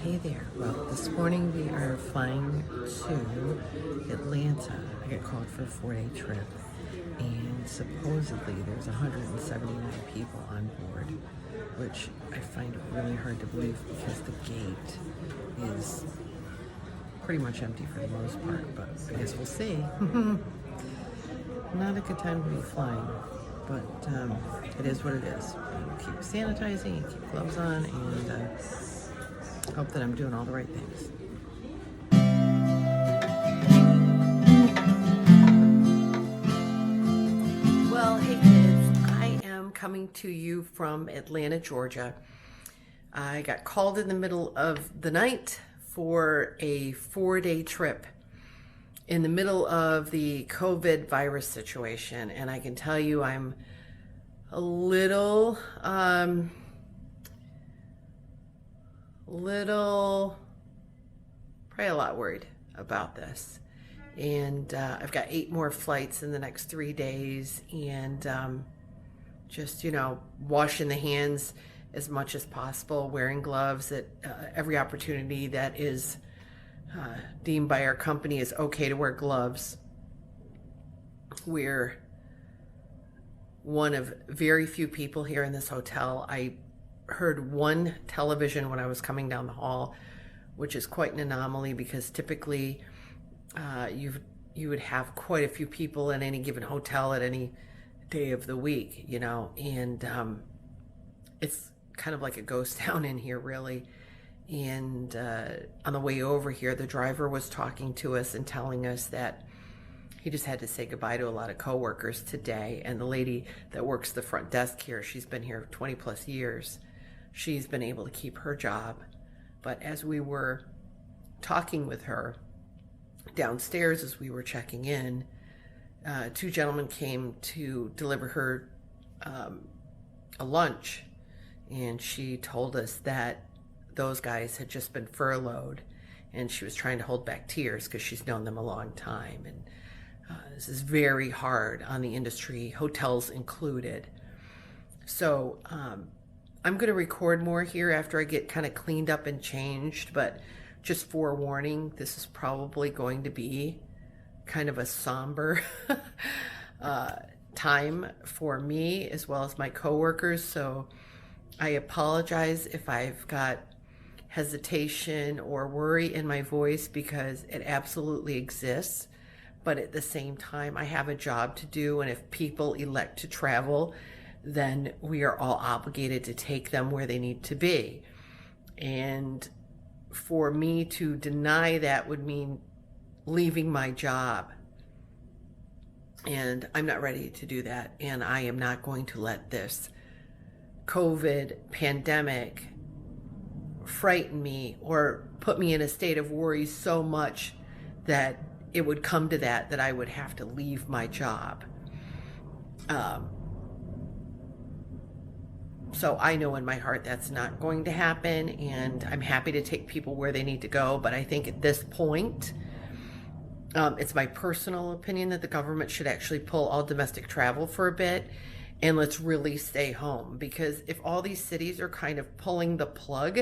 Hey there. Well, this morning we are flying to Atlanta. I got called for a 4-day trip, and supposedly there's 179 people on board, which I find really hard to believe because the gate is pretty much empty for the most part, but I guess we'll see. Not a good time to be flying, but it is what it is. Keep sanitizing, keep gloves on, and hope that I'm doing all the right things. Well, hey kids, I am coming to you from Atlanta, Georgia. I got called in the middle of the night for a 4-day trip in the middle of the COVID virus situation, and I can tell you I'm a little probably a lot worried about this. And I've got 8 more flights in the next 3 days, and just, washing the hands as much as possible, wearing gloves at every opportunity that is deemed by our company is okay to wear gloves. We're one of very few people here in this hotel. I heard one television when I was coming down the hall, which is quite an anomaly because typically you would have quite a few people in any given hotel at any day of the week, and it's kind of like a ghost town in here, really. And on the way over here, the driver was talking to us and telling us that he just had to say goodbye to a lot of coworkers today. And the lady that works the front desk here, she's been here 20 plus years. She's been able to keep her job. But as we were talking with her downstairs, as we were checking in, 2 gentlemen came to deliver her a lunch. And she told us that those guys had just been furloughed, and she was trying to hold back tears because she's known them a long time. And this is very hard on the industry, hotels included. So I'm going to record more here after I get kind of cleaned up and changed, but just forewarning, this is probably going to be kind of a somber time for me as well as my coworkers. So I apologize if I've got hesitation or worry in my voice, because it absolutely exists. But at the same time, I have a job to do, and if people elect to travel, then we are all obligated to take them where they need to be. And for me to deny that would mean leaving my job. And I'm not ready to do that. And I am not going to let this COVID pandemic frighten me or put me in a state of worry so much that it would come to that I would have to leave my job. So I know in my heart that's not going to happen, and I'm happy to take people where they need to go. But I think at this point, it's my personal opinion that the government should actually pull all domestic travel for a bit, and let's really stay home. Because if all these cities are kind of pulling the plug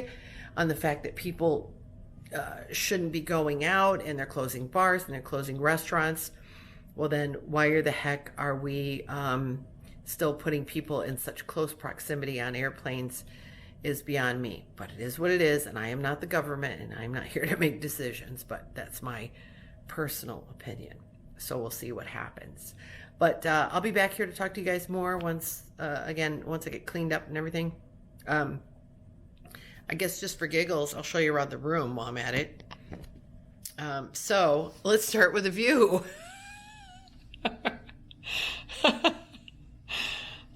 on the fact that people shouldn't be going out, and they're closing bars and they're closing restaurants, well then why the heck are we still putting people in such close proximity on airplanes is beyond me. But it is what it is, and I am not the government, and I'm not here to make decisions, but that's my personal opinion. So we'll see what happens. But I'll be back here to talk to you guys more once I get cleaned up and everything. I guess just for giggles, I'll show you around the room while I'm at it. So let's start with a view.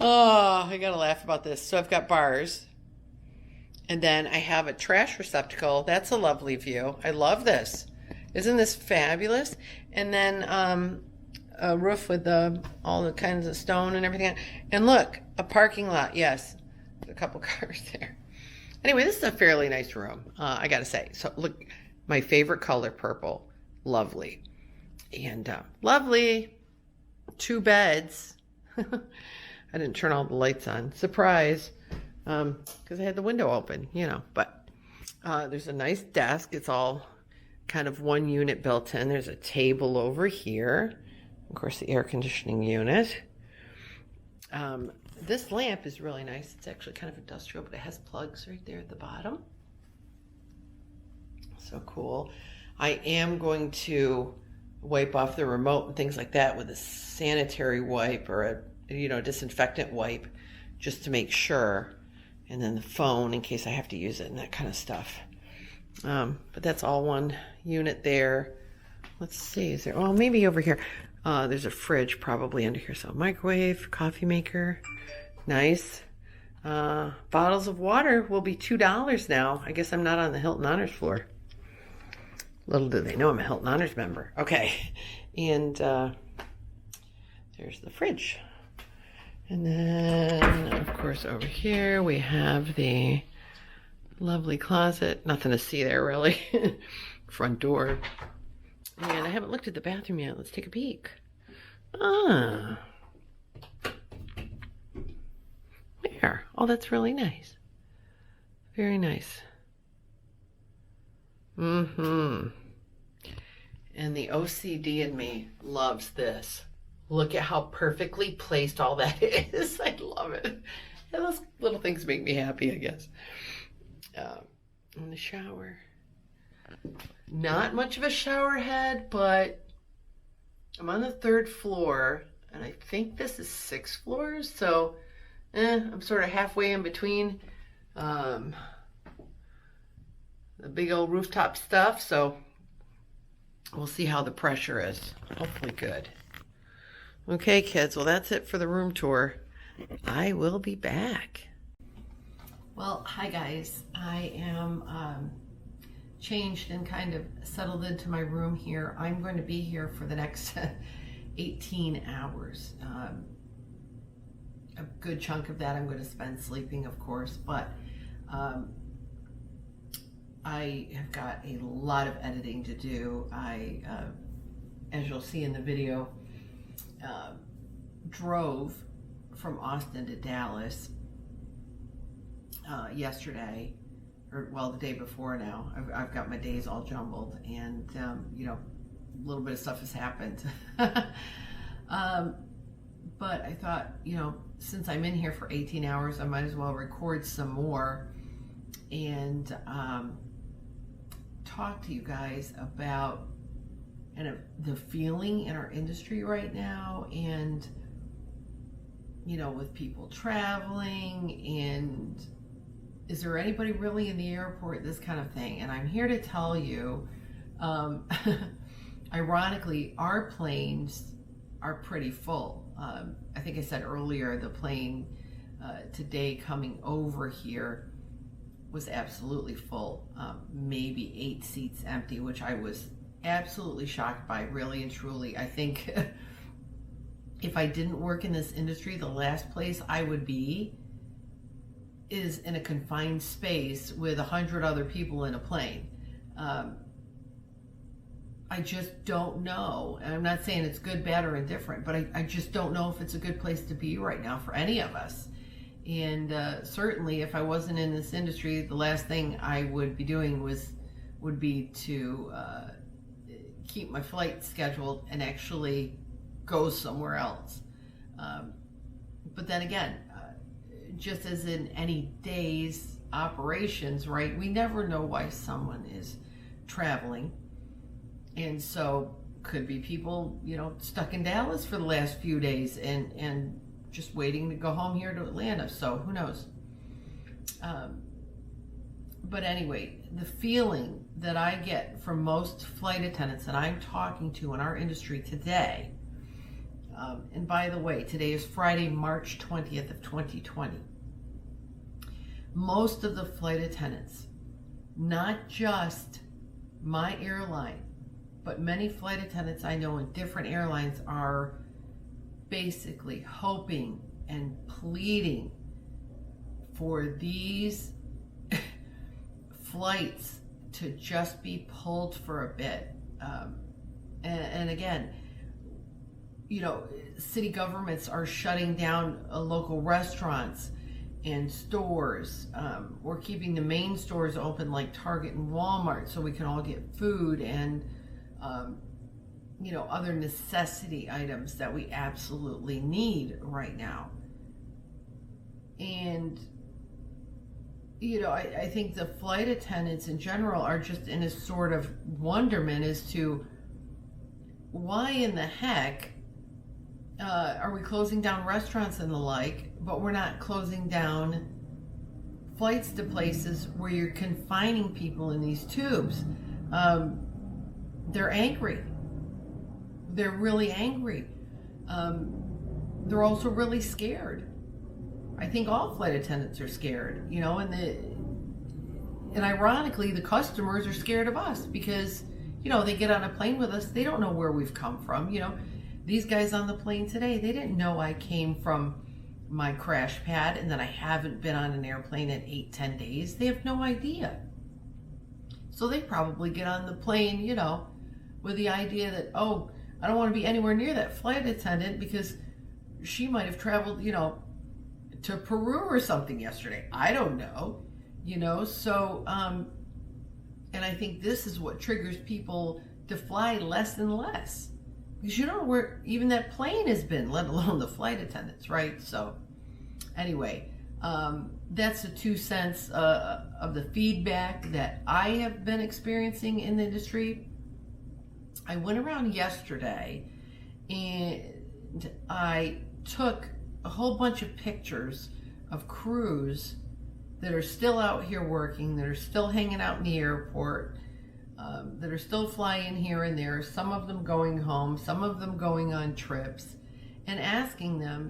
Oh, I gotta laugh about this. So I've got bars, and then I have a trash receptacle. That's a lovely view. I love this. Isn't this fabulous? And then a roof with all the kinds of stone and everything. And look, a parking lot. Yes, a couple cars there. Anyway, this is a fairly nice room, I gotta say. So look, my favorite color, purple. Lovely. And lovely. 2 beds. I didn't turn all the lights on. Surprise. Because I had the window open, But There's a nice desk. It's all kind of one unit built in. There's a table over here. Of course, the air conditioning unit. This lamp is really nice. It's actually kind of industrial, but it has plugs right there at the bottom. So cool. I am going to wipe off the remote and things like that with a sanitary wipe or a disinfectant wipe just to make sure. And then the phone in case I have to use it and that kind of stuff. But that's all one unit there. Let's see, is there, well, maybe over here. There's a fridge probably under here. So microwave, coffee maker, nice. Bottles of water will be $2 now. I guess I'm not on the Hilton Honors floor. Little do they know I'm a Hilton Honors member. Okay, and there's the fridge. And then, of course, over here we have the lovely closet. Nothing to see there, really. Front door. And I haven't looked at the bathroom yet. Let's take a peek. Ah. There. Oh, that's really nice. Very nice. Mm-hmm. And the OCD in me loves this. Look at how perfectly placed all that is. I love it. And those little things make me happy, I guess. In the shower. Not much of a shower head, but I'm on the 3rd floor, and I think this is 6 floors, so I'm sort of halfway in between the big old rooftop stuff, so we'll see how the pressure is. Hopefully good. Okay, kids, well, that's it for the room tour. I will be back. Well, hi, guys. I am changed and kind of settled into my room here. I'm going to be here for the next 18 hours. A good chunk of that I'm going to spend sleeping, of course, but I have got a lot of editing to do. I, as you'll see in the video, drove from Austin to Dallas yesterday, or well, the day before now. I've got my days all jumbled, and a little bit of stuff has happened. But I thought, since I'm in here for 18 hours, I might as well record some more and talk to you guys about the feeling in our industry right now, and with people traveling, and is there anybody really in the airport, this kind of thing. And I'm here to tell you, ironically, our planes are pretty full. I think I said earlier, the plane today coming over here was absolutely full, maybe 8 seats empty, which I was absolutely shocked by, really and truly. I think if I didn't work in this industry, the last place I would be is in a confined space with 100 other people in a plane. I just don't know. And I'm not saying it's good, bad, or indifferent, but I just don't know if it's a good place to be right now for any of us. And certainly if I wasn't in this industry, the last thing I would be doing would be to keep my flight scheduled and actually go somewhere else. But then again, just as in any day's operations, right, we never know why someone is traveling. And so could be people, stuck in Dallas for the last few days and just waiting to go home here to Atlanta. So who knows? But anyway, the feeling that I get from most flight attendants that I'm talking to in our industry today, and by the way, today is Friday, March 20th of 2020. Most of the flight attendants, not just my airline, but many flight attendants I know in different airlines are basically hoping and pleading for these flights to just be pulled for a bit. And again, city governments are shutting down local restaurants, and stores. We're keeping the main stores open like Target and Walmart so we can all get food and other necessity items that we absolutely need right now. And I think the flight attendants in general are just in a sort of wonderment as to why in the heck are we closing down restaurants and the like, but we're not closing down flights to places where you're confining people in these tubes. They're angry. They're really angry. They're also really scared. I think all flight attendants are scared, and ironically, the customers are scared of us because, they get on a plane with us. They don't know where we've come from. These guys on the plane today, they didn't know I came from my crash pad and that I haven't been on an airplane in 8-10 days. They have no idea. So they probably get on the plane, with the idea that, oh, I don't want to be anywhere near that flight attendant because she might have traveled, to Peru or something yesterday. I don't know, so, and I think this is what triggers people to fly less and less. Because you don't know where even that plane has been, let alone the flight attendants, right? So anyway, that's the 2 cents of the feedback that I have been experiencing in the industry. I went around yesterday and I took a whole bunch of pictures of crews that are still out here working, that are still hanging out in the airport, that are still flying here and there, some of them going home, some of them going on trips, and asking them,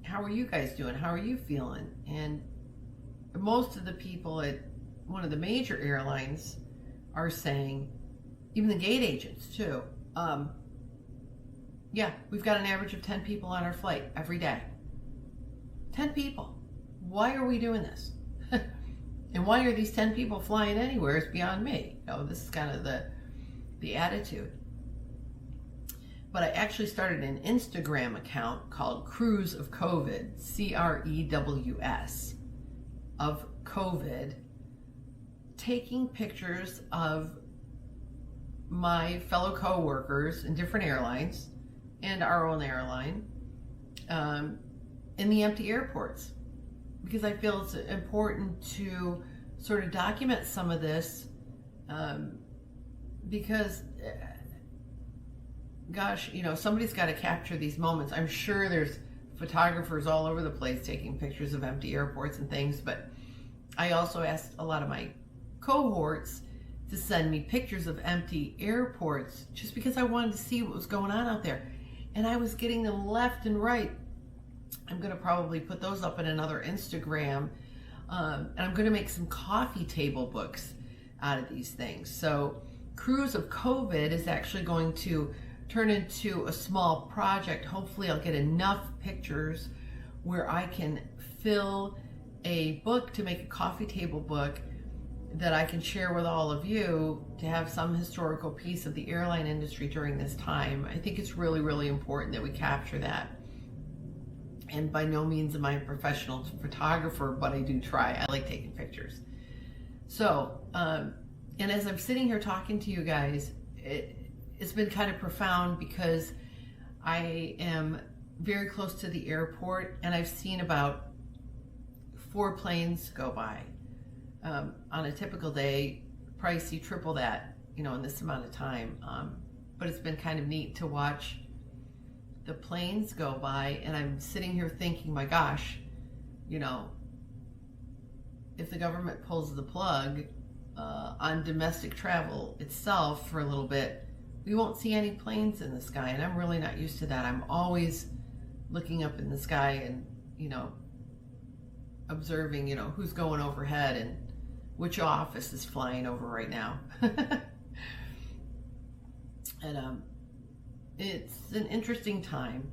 how are you guys doing? How are you feeling? And most of the people at one of the major airlines are saying, even the gate agents too, yeah, we've got an average of 10 people on our flight every day. 10 people. Why are we doing this? And why are these 10 people flying anywhere is beyond me. This is kind of the attitude. But I actually started an Instagram account called Crews of COVID, CREWS, of COVID, taking pictures of my fellow co-workers in different airlines and our own airline in the empty airports. Because I feel it's important to sort of document some of this because, gosh, somebody's got to capture these moments. I'm sure there's photographers all over the place taking pictures of empty airports and things, but I also asked a lot of my cohorts to send me pictures of empty airports just because I wanted to see what was going on out there. And I was getting them left and right. I'm going to probably put those up in another Instagram. And I'm going to make some coffee table books out of these things. So Crews of COVID is actually going to turn into a small project. Hopefully I'll get enough pictures where I can fill a book to make a coffee table book that I can share with all of you to have some historical piece of the airline industry during this time. I think it's really, really important that we capture that. And by no means am I a professional photographer, but I do try. I like taking pictures. So, and as I'm sitting here talking to you guys, it's been kind of profound because I am very close to the airport and I've seen about 4 planes go by. On a typical day, pricey, triple that, in this amount of time. But it's been kind of neat to watch the planes go by, and I'm sitting here thinking, my gosh, if the government pulls the plug on domestic travel itself for a little bit, we won't see any planes in the sky, and I'm really not used to that. I'm always looking up in the sky and, observing, who's going overhead and which office is flying over right now. And it's an interesting time.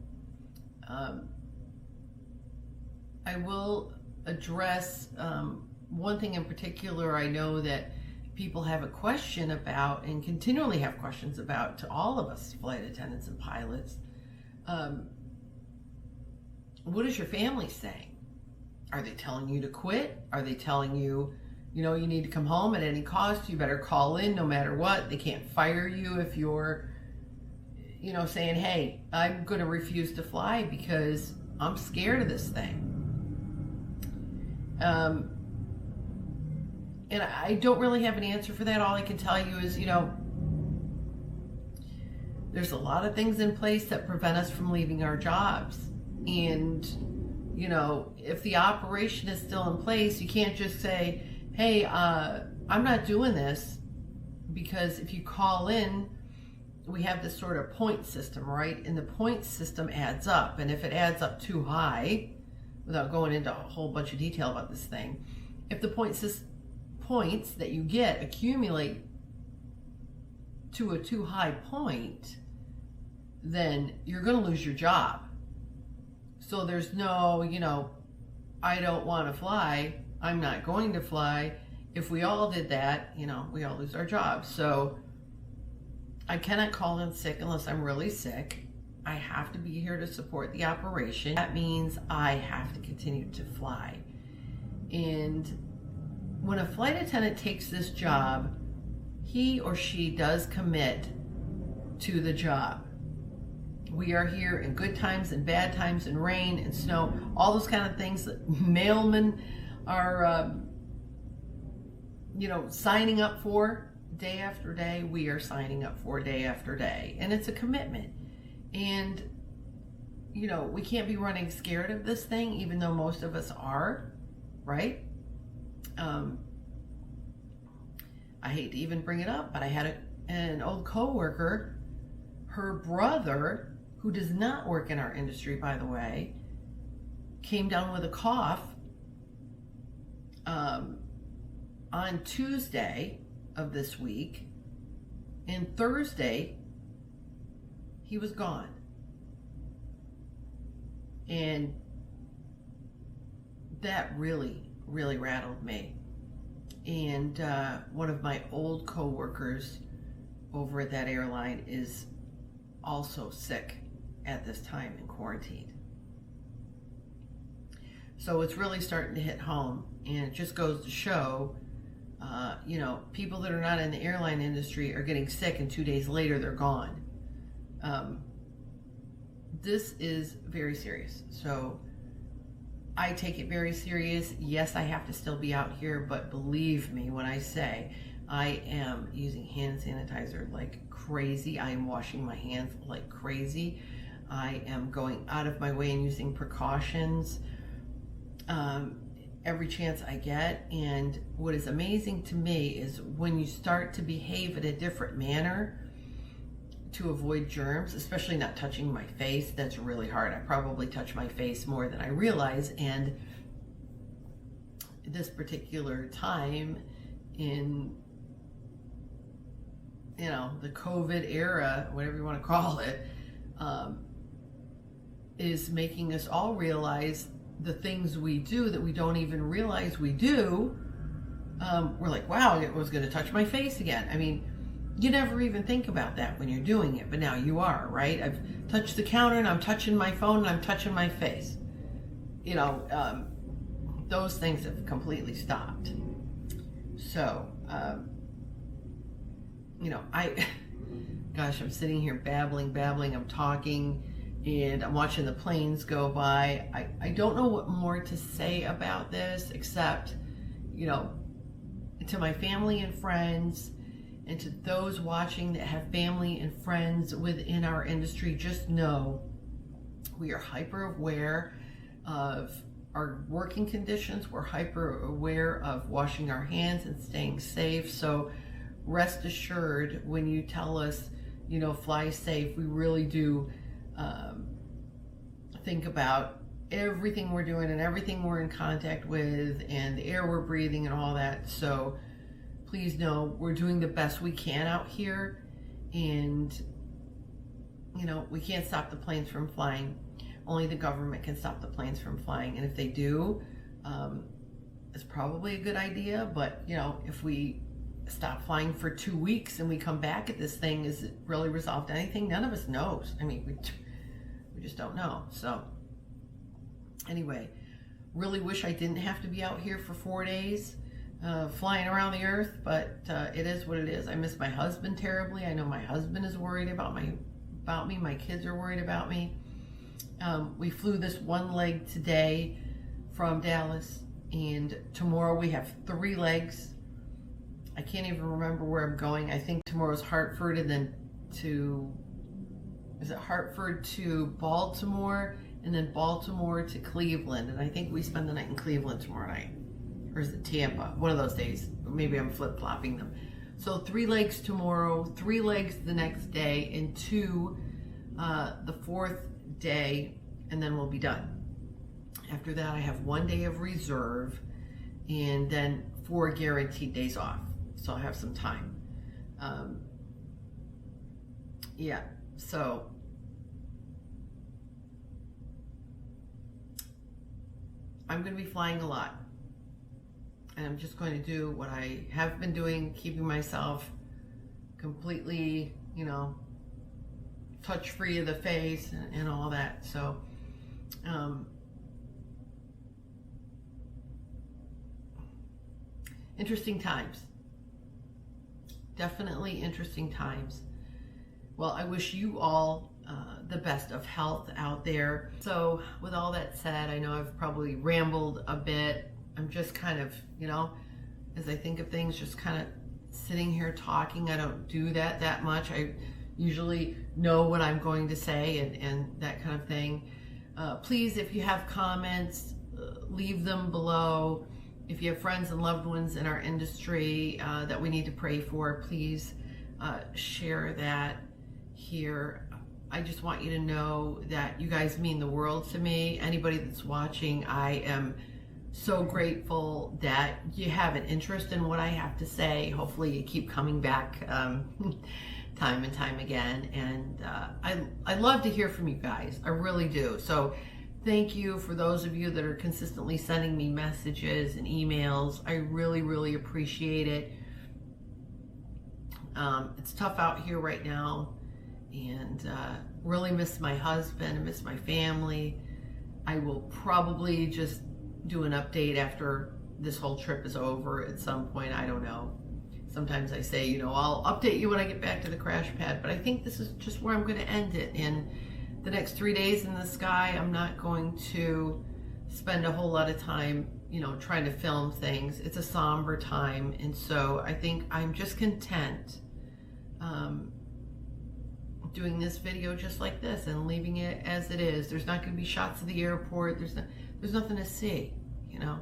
I will address one thing in particular I know that people have a question about and continually have questions about to all of us flight attendants and pilots. What is your family saying? Are they telling you to quit? Are they telling you, you know, you need to come home at any cost? You better call in no matter what. They can't fire you if you're, you know, saying, hey, I'm going to refuse to fly because I'm scared of this thing. And I don't really have an answer for that. All I can tell you is, you know, there's a lot of things in place that prevent us from leaving our jobs. And, you know, if the operation is still in place, you can't just say, hey, I'm not doing this, because if you call in, we have this sort of point system, right? And the point system adds up. And if it adds up too high, without going into a whole bunch of detail about this thing, if the points that you get accumulate to a too high point, then you're going to lose your job. So there's no, you know, I don't want to fly, I'm not going to fly. If we all did that, you know, we all lose our jobs. So I cannot call in sick unless I'm really sick. I have to be here to support the operation. That means I have to continue to fly. And when a flight attendant takes this job, he or she does commit to the job. We are here in good times and bad times, and rain and snow, all those kind of things that mailmen are, you know, signing up for day after day. We are signing up for day after day, and it's a commitment. And, you know, we can't be running scared of this thing, even though most of us are, right? I hate to even bring it up, but I had an old coworker, her brother, who does not work in our industry, by the way, came down with a cough on Tuesday of this week, and Thursday he was gone. And that really, really rattled me. And one of my old coworkers over at that airline is also sick at this time in quarantine. So it's really starting to hit home, and it just goes to show, you know, people that are not in the airline industry are getting sick, and 2 days later they're gone. This is very serious. So I take it very serious. Yes, I have to still be out here, but believe me when I say I am using hand sanitizer like crazy. I am washing my hands like crazy. I am going out of my way and using precautions every chance I get. And what is amazing to me is when you start to behave in a different manner to avoid germs, especially not touching my face. That's really hard. I probably touch my face more than I realize. And this particular time in, you know, the COVID era, whatever you want to call it, is making us all realize the things we do that we don't even realize we do. We're like, wow, it was going to touch my face again. I mean, you never even think about that when you're doing it, but now you are, right? I've touched the counter and I'm touching my phone and I'm touching my face. You know, those things have completely stopped. So, you know, gosh, I'm sitting here babbling, I'm talking, and I'm watching the planes go by. I don't know what more to say about this, except, you know, to my family and friends, and to those watching that have family and friends within our industry, just know we are hyper aware of our working conditions. We're hyper aware of washing our hands and staying safe. So rest assured, when you tell us, you know, fly safe, we really do think about everything we're doing and everything we're in contact with and the air we're breathing and all that. So please know we're doing the best we can out here, and, you know, we can't stop the planes from flying. Only the government can stop the planes from flying, and if they do, it's probably a good idea. But, you know, if we stop flying for 2 weeks and we come back at this thing, is it really resolved anything? None of us knows. I mean, we just don't know. So anyway, Really wish I didn't have to be out here for 4 days flying around the earth, but it is what it is. I miss my husband terribly. I know my husband is worried about me. My kids are worried about me. We flew this one leg today from Dallas, and tomorrow we have 3 legs. I can't even remember where I'm going. I think tomorrow's Hartford, and then is it Hartford to Baltimore, and then Baltimore to Cleveland. And I think we spend the night in Cleveland tomorrow night. Or is it Tampa? One of those days. Maybe I'm flip-flopping them. So 3 legs tomorrow, 3 legs the next day, and 2 the 4th day, and then we'll be done. After that, I have 1 day of reserve, and then 4 guaranteed days off. So I have some time. Yeah, so I'm going to be flying a lot. And I'm just going to do what I have been doing, keeping myself completely, you know, touch-free of the face and all that. So, interesting times. Definitely interesting times. Well, I wish you all the best of health out there. So, with all that said, I know I've probably rambled a bit. I'm just kind of, you know, as I think of things, just kind of sitting here talking. I don't do that much. I usually know what I'm going to say and that kind of thing. Please, if you have comments, leave them below. If you have friends and loved ones in our industry that we need to pray for, please share that here. I just want you to know that you guys mean the world to me. Anybody that's watching, I am so grateful that you have an interest in what I have to say. Hopefully you keep coming back time and time again. And I love to hear from you guys. I really do. So thank you for those of you that are consistently sending me messages and emails. I really, really appreciate it. It's tough out here right now, and really miss my husband and miss my family. I will probably just do an update after this whole trip is over at some point. I don't know. Sometimes I say, you know, I'll update you when I get back to the crash pad, but I think this is just where I'm going to end it. In the next 3 days in the sky, I'm not going to spend a whole lot of time, you know, trying to film things. It's a somber time, and so I think I'm just content doing this video just like this and leaving it as it is. There's not going to be shots of the airport. There's nothing to see, you know.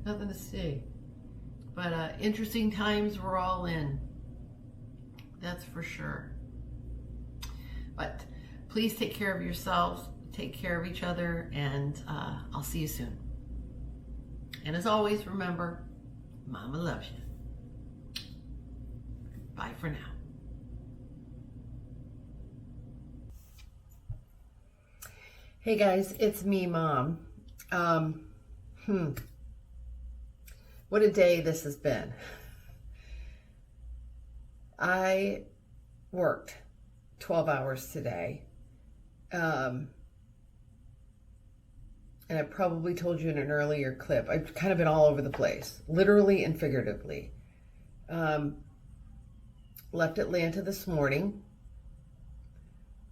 Nothing to see. But interesting times we're all in. That's for sure. But please take care of yourselves, take care of each other, and I'll see you soon. And as always, remember, Mama loves you. Bye for now. Hey guys, it's me, Mom. What a day this has been. I worked 12 hours today. And I probably told you in an earlier clip, I've kind of been all over the place, literally and figuratively. Left Atlanta this morning,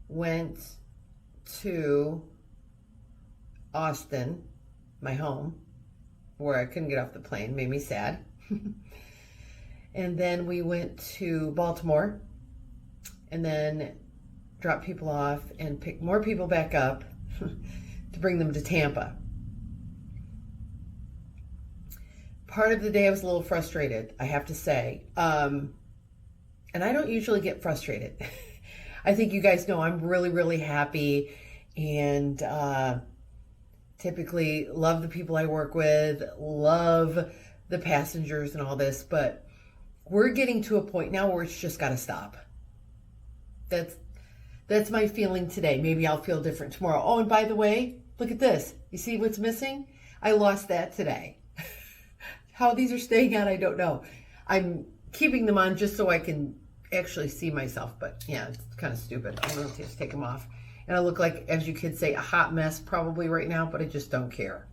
went to Austin, my home, where I couldn't get off the plane, made me sad. And then we went to Baltimore, and then dropped people off and picked more people back up to bring them to Tampa. Part of the day I was a little frustrated, I have to say. And I don't usually get frustrated. I think you guys know I'm really, really happy, and typically love the people I work with, love the passengers and all this, but we're getting to a point now where it's just got to stop. That's my feeling today. Maybe I'll feel different tomorrow. Oh, and by the way, look at this. You see what's missing? I lost that today. How these are staying on, I don't know. I'm keeping them on just so I can actually see myself, but yeah, it's kind of stupid. I'm going to just take them off. And I look like, as you kids say, a hot mess probably right now, but I just don't care.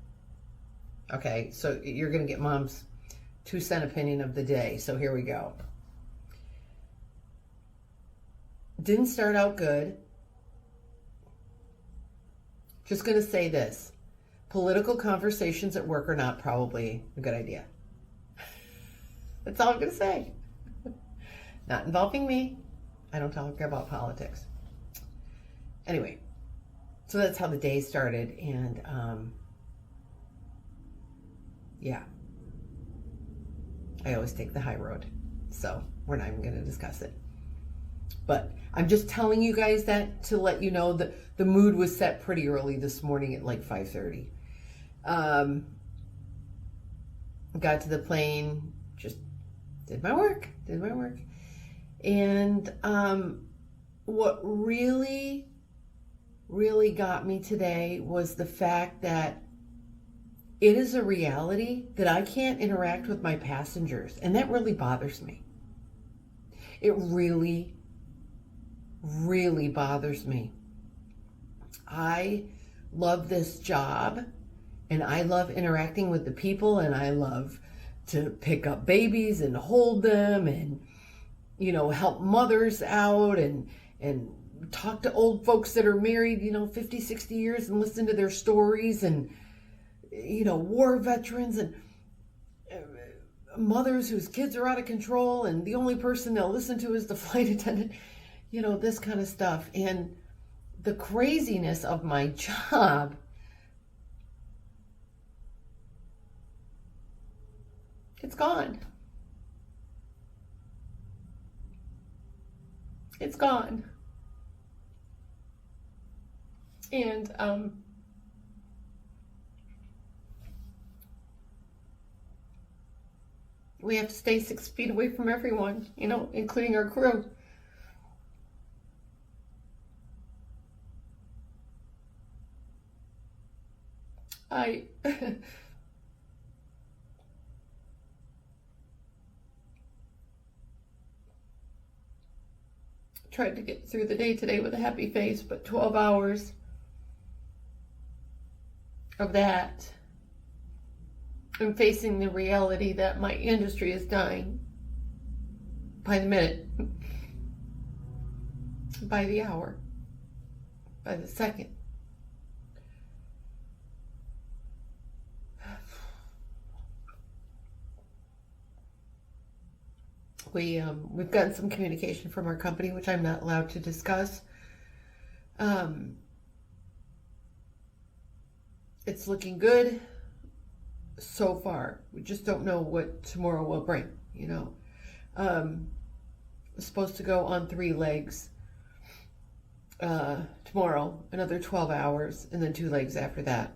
Okay, so you're going to get Mom's 2-cent opinion of the day. So here we go. Didn't start out good. Just going to say this. Political conversations at work are not probably a good idea. That's all I'm going to say. Not involving me. I don't talk about politics. Anyway, so that's how the day started. And yeah, I always take the high road. So we're not even going to discuss it. But I'm just telling you guys that to let you know that the mood was set pretty early this morning at like 5:30. Got to the plane, just did my work. And what really got me today was the fact that it is a reality that I can't interact with my passengers, and that really bothers me. It really bothers me. I love this job, and I love interacting with the people, and I love to pick up babies and hold them and, you know, help mothers out and talk to old folks that are married, you know, 50, 60 years and listen to their stories, and, you know, war veterans and mothers whose kids are out of control and the only person they'll listen to is the flight attendant, you know, this kind of stuff. And the craziness of my job, it's gone. It's gone. And we have to stay 6 feet away from everyone, you know, including our crew. I tried to get through the day today with a happy face, but 12 hours of that, I'm facing the reality that my industry is dying by the minute, by the hour, by the second. We've gotten some communication from our company, which I'm not allowed to discuss. It's looking good so far. We just don't know what tomorrow will bring, you know. It's supposed to go on 3 legs tomorrow, another 12 hours, and then 2 legs after that.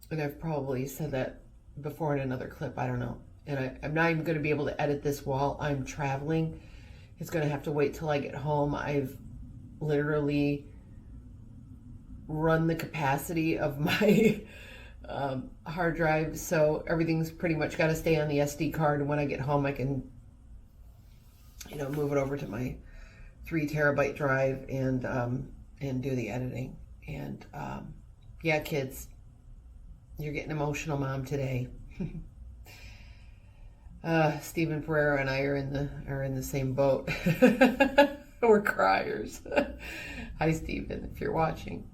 And I've probably said that before in another clip, I don't know. And I'm not even going to be able to edit this while I'm traveling. It's going to have to wait till I get home. I've literally run the capacity of my hard drive, so everything's pretty much got to stay on the SD card. And when I get home, I can, you know, move it over to my 3 terabyte drive and do the editing. And yeah, kids, you're getting emotional, Mom, today. Stephen Pereira and I are in the same boat. We're criers. Hi, Stephen, if you're watching.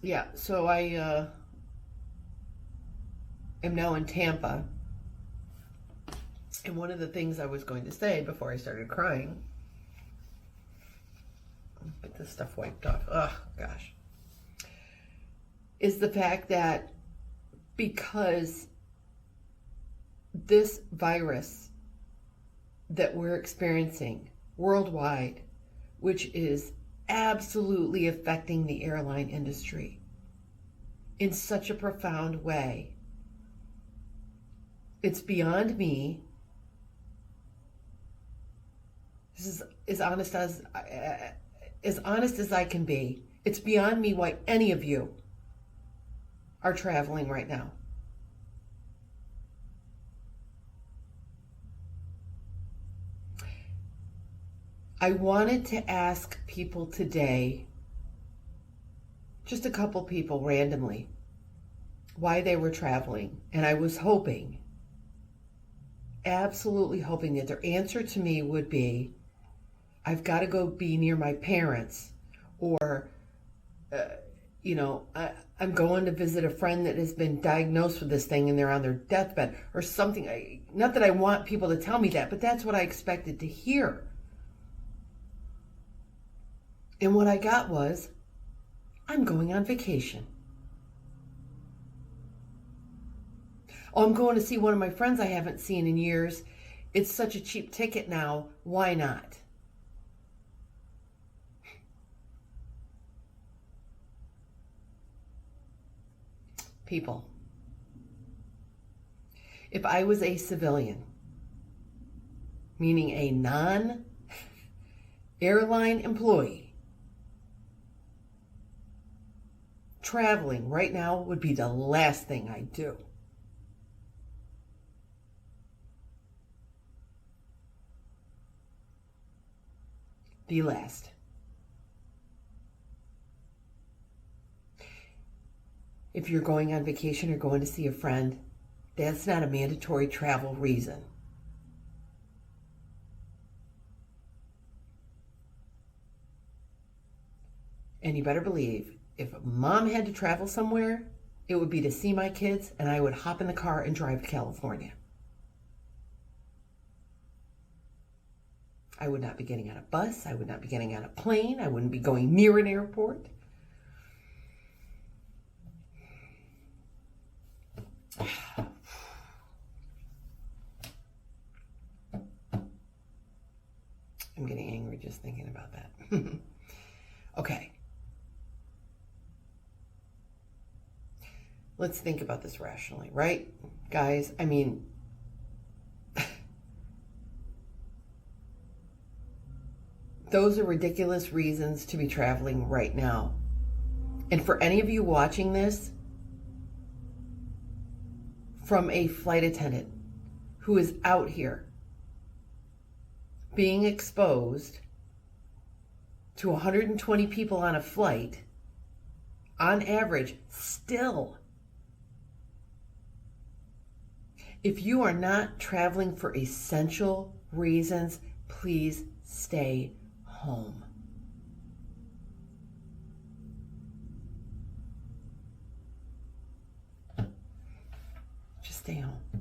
Yeah, so I am now in Tampa. And one of the things I was going to say before I started crying, get this stuff wiped off. Oh, gosh. Is the fact that because this virus that we're experiencing worldwide, which is absolutely affecting the airline industry in such a profound way, it's beyond me. This is as honest as I can be. It's beyond me why any of you are traveling right now. I wanted to ask people today just a couple people randomly why they were traveling. And I was hoping, absolutely hoping that their answer to me would be, I've got to go be near my parents, or, I'm going to visit a friend that has been diagnosed with this thing and they're on their deathbed, or something. Not that I want people to tell me that, but that's what I expected to hear. And what I got was, I'm going on vacation. Oh, I'm going to see one of my friends I haven't seen in years. It's such a cheap ticket now. Why not? People, if I was a civilian, meaning a non-airline employee, traveling right now would be the last thing I'd do. The last. If you're going on vacation or going to see a friend, that's not a mandatory travel reason. And you better believe, if mom had to travel somewhere, it would be to see my kids, and I would hop in the car and drive to California. I would not be getting on a bus. I would not be getting on a plane. I wouldn't be going near an airport. I'm getting angry just thinking about that. Okay. Let's think about this rationally, right? Guys, I mean, those are ridiculous reasons to be traveling right now. And for any of you watching this, from a flight attendant who is out here being exposed to 120 people on a flight, on average, still, if you are not traveling for essential reasons, please stay home. Just stay home.